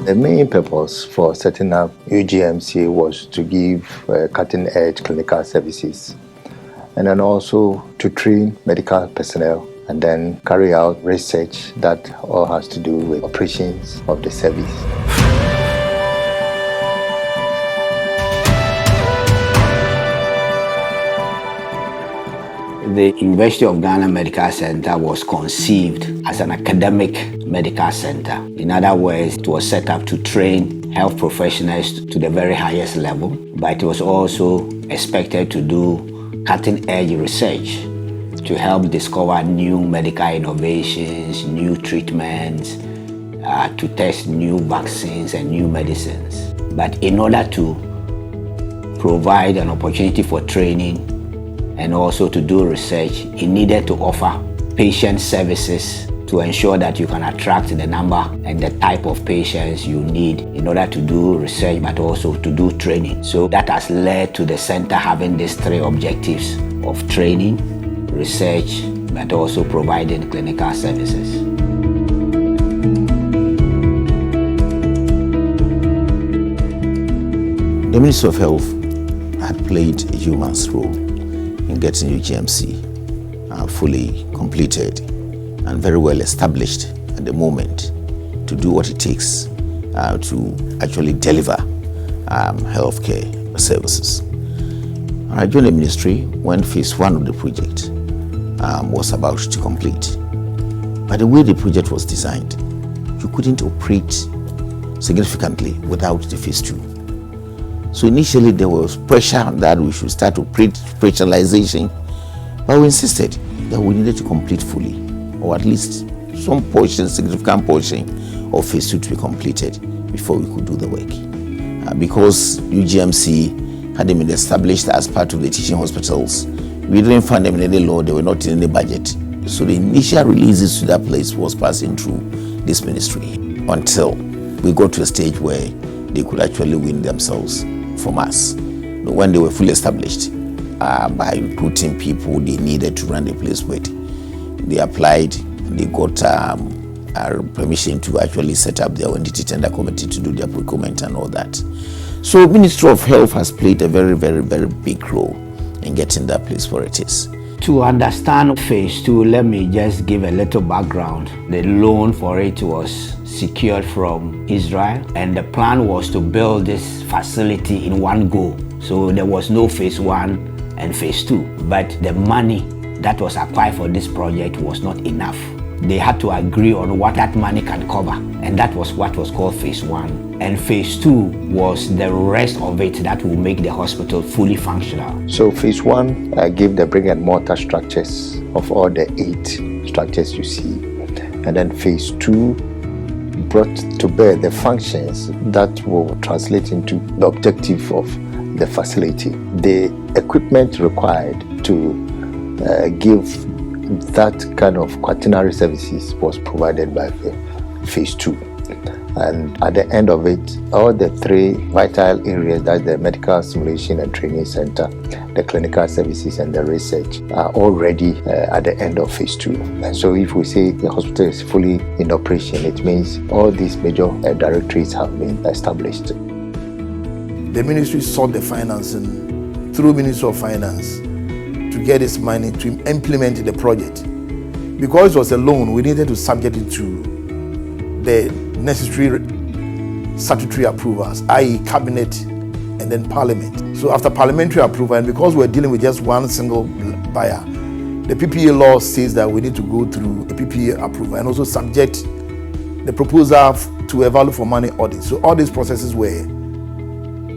The main purpose for setting up UGMC was to give cutting-edge clinical services, and then also to train medical personnel and then carry out research that all has to do with operations of the service. The University of Ghana Medical Center was conceived as an academic medical center. In other words, it was set up to train health professionals to the very highest level, but it was also expected to do cutting-edge research to help discover new medical innovations, new treatments, to test new vaccines and new medicines. But in order to provide an opportunity for training and also to do research, it needed to offer patient services to ensure that you can attract the number and the type of patients you need in order to do research, but also to do training. So that has led to the center having these three objectives of training, research, but also providing clinical services. The Ministry of Health had played a huge role in getting UGMC fully completed and very well established at the moment to do what it takes to actually deliver healthcare services. I joined the ministry when phase one of the project was about to complete. But the way the project was designed, you couldn't operate significantly without the phase two. So initially there was pressure that we should start operationalization, but we insisted that we needed to complete fully, or at least some portion, significant portion of phase two to be completed before we could do the work. Because UGMC had been established as part of the teaching hospitals, we didn't find them in any law, they were not in any budget. So the initial releases to that place was passing through this ministry until we got to a stage where they could actually win themselves from us. When they were fully established, by recruiting people they needed to run the place with, they applied, they got permission to actually set up their entity tender committee to do their procurement and all that. So Ministry of Health has played a very, very, very big role in getting that place where it is. To understand phase two, let me just give a little background. The loan for it was secured from Israel, and the plan was to build this facility in one go. So there was no phase one and phase two, but the money that was acquired for this project was not enough. They had to agree on what that money can cover, and that was what was called phase one. And phase two was the rest of it that will make the hospital fully functional. So phase one gave the brick and mortar structures of all the 8 structures you see, and then phase two brought to bear the functions that will translate into the objective of the facility. The equipment required to give that kind of quaternary services was provided by phase two. And at the end of it, all the 3 vital areas, that's the medical simulation and training center, the clinical services and the research, are all ready at the end of phase two. And so if we say the hospital is fully in operation, it means all these major directorates have been established. The ministry sought the financing through Ministry of Finance to get this money to implement the project. Because it was a loan, we needed to subject it to the necessary statutory approvals, i.e. cabinet and then parliament. So after parliamentary approval, and because we're dealing with just one single buyer, the PPA law says that we need to go through a PPA approval and also subject the proposal to a value for money audit. So all these processes were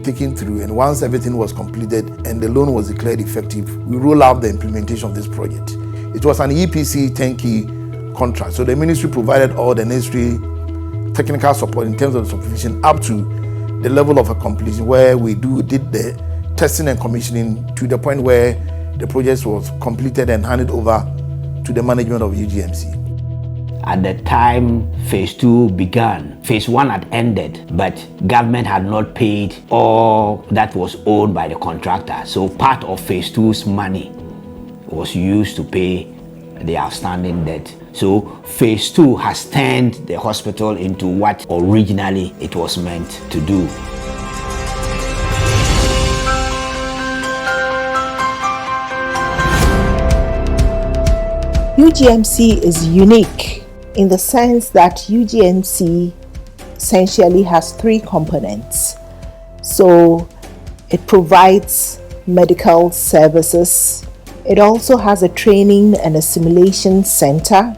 taken through, and once everything was completed and the loan was declared effective, we roll out the implementation of this project. It was an EPC turnkey contract, so the ministry provided all the necessary technical support in terms of the supervision up to the level of a completion where we did the testing and commissioning to the point where the project was completed and handed over to the management of UGMC. At the time phase two began, phase one had ended, but government had not paid all that was owed by the contractor. So part of phase two's money was used to pay the outstanding debt. So phase 2 has turned the hospital into what originally it was meant to do. UGMC is unique in the sense that UGMC essentially has 3 components. So it provides medical services. It also has a training and a simulation center,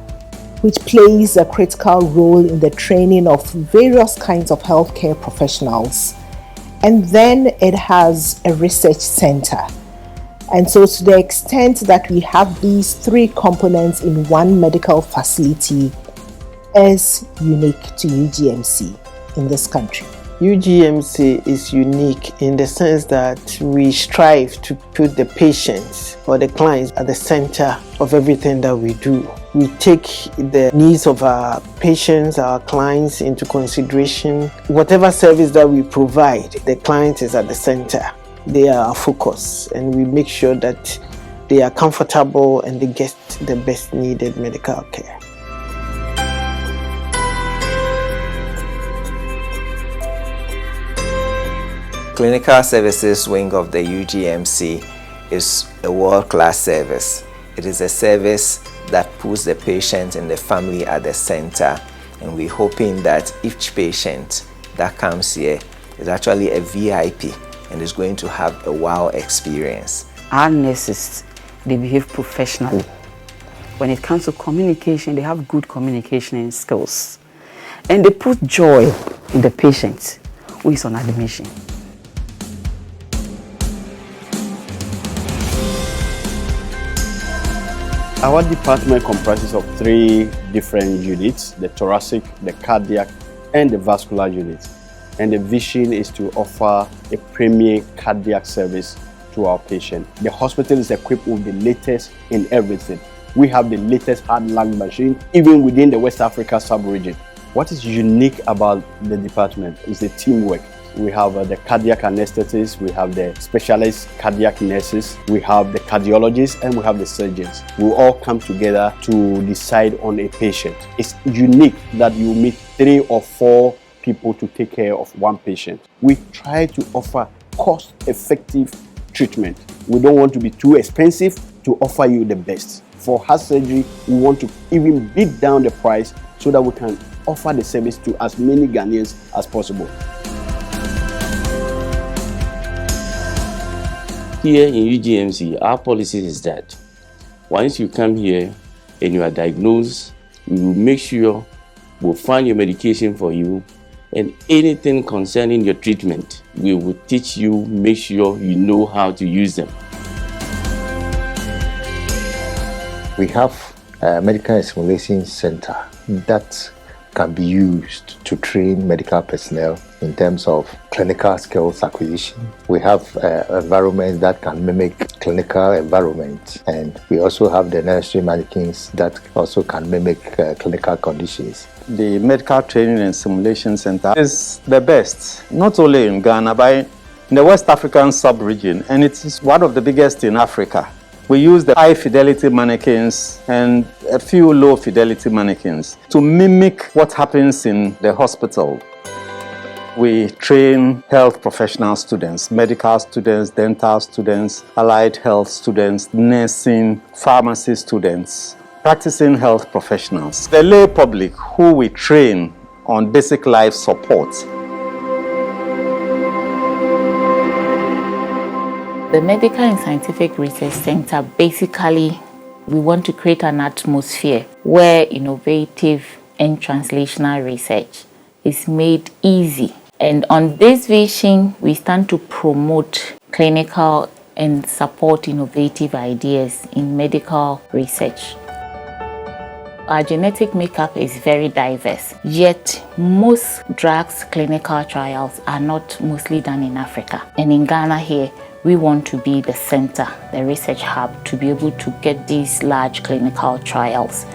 which plays a critical role in the training of various kinds of healthcare professionals. And then it has a research center. And so to the extent that we have these 3 components in one medical facility is unique to UGMC in this country. UGMC is unique in the sense that we strive to put the patients or the clients at the center of everything that we do. We take the needs of our patients, our clients into consideration. Whatever service that we provide, the client is at the center. They are our focus, and we make sure that they are comfortable and they get the best needed medical care. Clinical Services Wing of the UGMC is a world-class service. It is a service that puts the patient and the family at the center, and we're hoping that each patient that comes here is actually a VIP and is going to have a wow experience. Our nurses, they behave professionally. When it comes to communication, they have good communication skills. And they put joy in the patient who is on admission. Our department comprises of 3 different units: the thoracic, the cardiac, and the vascular unit. And the vision is to offer a premier cardiac service to our patient. The hospital is equipped with the latest in everything. We have the latest heart lung machine, even within the West Africa sub-region. What is unique about the department is the teamwork. We have the cardiac anesthetists, we have the specialist cardiac nurses, we have the cardiologists, and we have the surgeons. We all come together to decide on a patient. It's unique that you meet 3 or 4 people to take care of one patient. We try to offer cost-effective treatment. We don't want to be too expensive to offer you the best. For heart surgery, we want to even beat down the price so that we can offer the service to as many Ghanaians as possible. Here in UGMC, our policy is that once you come here and you are diagnosed, we will make sure we'll find your medication for you, and anything concerning your treatment, we will teach you, make sure you know how to use them. We have a medical and simulation center that can be used to train medical personnel in terms of clinical skills acquisition. We have environments that can mimic clinical environment, and we also have the nursery mannequins that also can mimic clinical conditions. The Medical Training and Simulation Center is the best, not only in Ghana, but in the West African sub-region, and it is one of the biggest in Africa. We use the high-fidelity mannequins and a few low-fidelity mannequins to mimic what happens in the hospital. We train health professional students, medical students, dental students, allied health students, nursing, pharmacy students, practicing health professionals. The lay public who we train on basic life support. The Medical and Scientific Research Center, basically, we want to create an atmosphere where innovative and translational research is made easy. And on this vision, we stand to promote clinical and support innovative ideas in medical research. Our genetic makeup is very diverse, yet most drugs clinical trials are not mostly done in Africa. And in Ghana here, we want to be the center, the research hub, to be able to get these large clinical trials,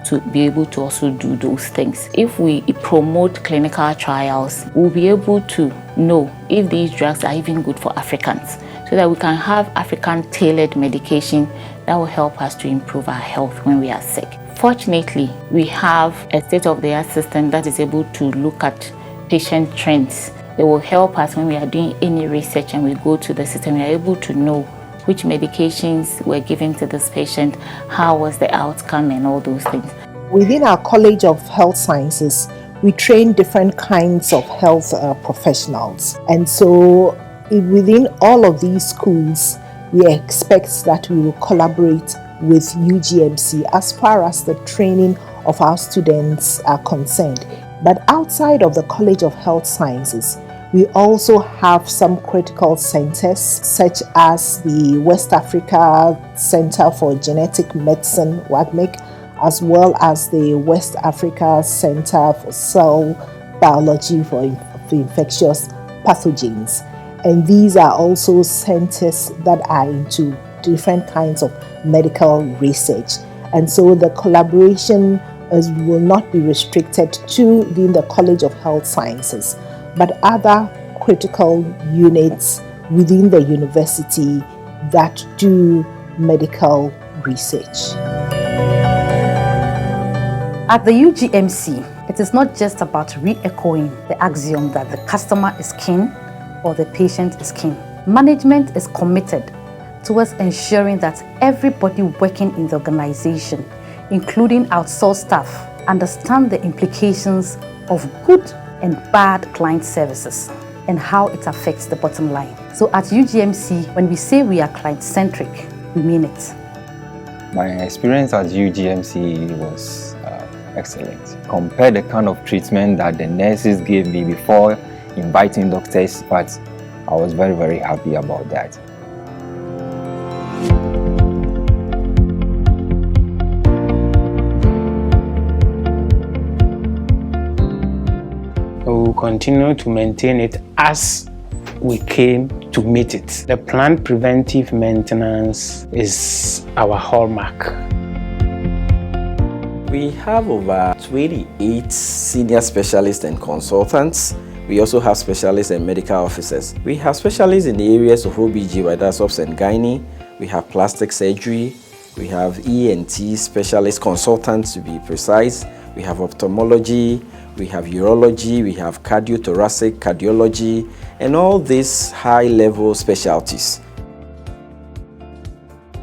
to be able to also do those things. If we promote clinical trials, we'll be able to know if these drugs are even good for Africans, so that we can have African tailored medication that will help us to improve our health when we are sick. Fortunately, we have a state-of-the-art system that is able to look at patient trends. It will help us when we are doing any research and we go to the system, we are able to know which medications were given to this patient, how was the outcome and all those things. Within our College of Health Sciences, we train different kinds of health professionals. And so within all of these schools, we expect that we will collaborate with UGMC as far as the training of our students are concerned. But outside of the College of Health Sciences, we also have some critical centers, such as the West Africa Center for Genetic Medicine, WAGMIC, as well as the West Africa Center for Cell Biology for Infectious Pathogens. And these are also centers that are into different kinds of medical research. And so the collaboration will not be restricted to the College of Health Sciences, but other critical units within the university that do medical research. At the UGMC, it is not just about re-echoing the axiom that the customer is king or the patient is king. Management is committed towards ensuring that everybody working in the organization, including outsourced staff, understand the implications of good and bad client services and how it affects the bottom line. So at UGMC, when we say we are client-centric, we mean it. My experience at UGMC was excellent. Compared the kind of treatment that the nurses gave me before inviting doctors, but I was very, very happy about that. We will continue to maintain it as we came to meet it. The planned preventive maintenance is our hallmark. We have over 28 senior specialists and consultants. We also have specialists and medical officers. We have specialists in the areas of OBGYN, obs and gynae. We have plastic surgery. We have ENT specialist consultants, to be precise. We have ophthalmology. We have urology. We have cardiothoracic, cardiology, and all these high-level specialties.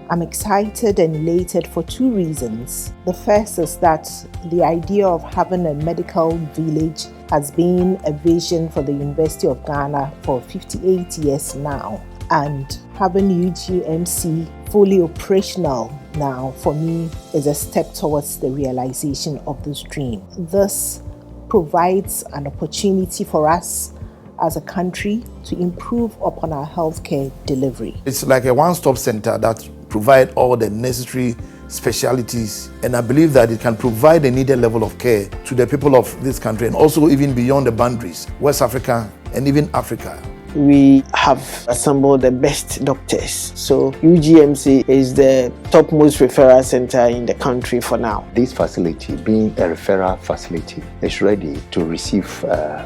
I'm excited and elated for two reasons. The first is that the idea of having a medical village has been a vision for the University of Ghana for 58 years now. And having UGMC fully operational now, for me, is a step towards the realization of this dream. This provides an opportunity for us as a country to improve upon our healthcare delivery. It's like a one-stop center that provides all the necessary specialties, and I believe that it can provide a needed level of care to the people of this country and also even beyond the boundaries, West Africa and even Africa. We have assembled the best doctors. So UGMC is the topmost referral center in the country for now. This facility, being a referral facility, is ready to receive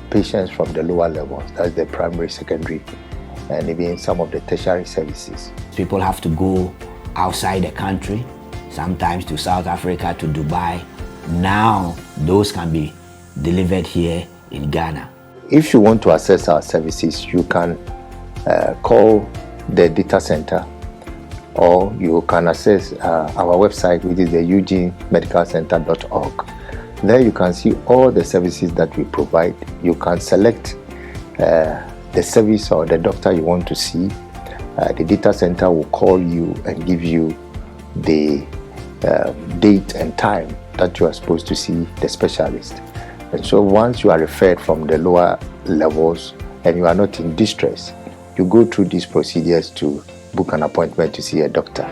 patients from the lower levels, that's the primary, secondary, and even some of the tertiary services. People have to go outside the country, sometimes to South Africa, to Dubai. Now, those can be delivered here in Ghana. If you want to access our services, you can call the data center, or you can access our website, which is the eugenemedicalcenter.org. There you can see all the services that we provide. You can select the service or the doctor you want to see. The data center will call you and give you the date and time that you are supposed to see the specialist. And so once you are referred from the lower levels and you are not in distress, you go through these procedures to book an appointment to see a doctor.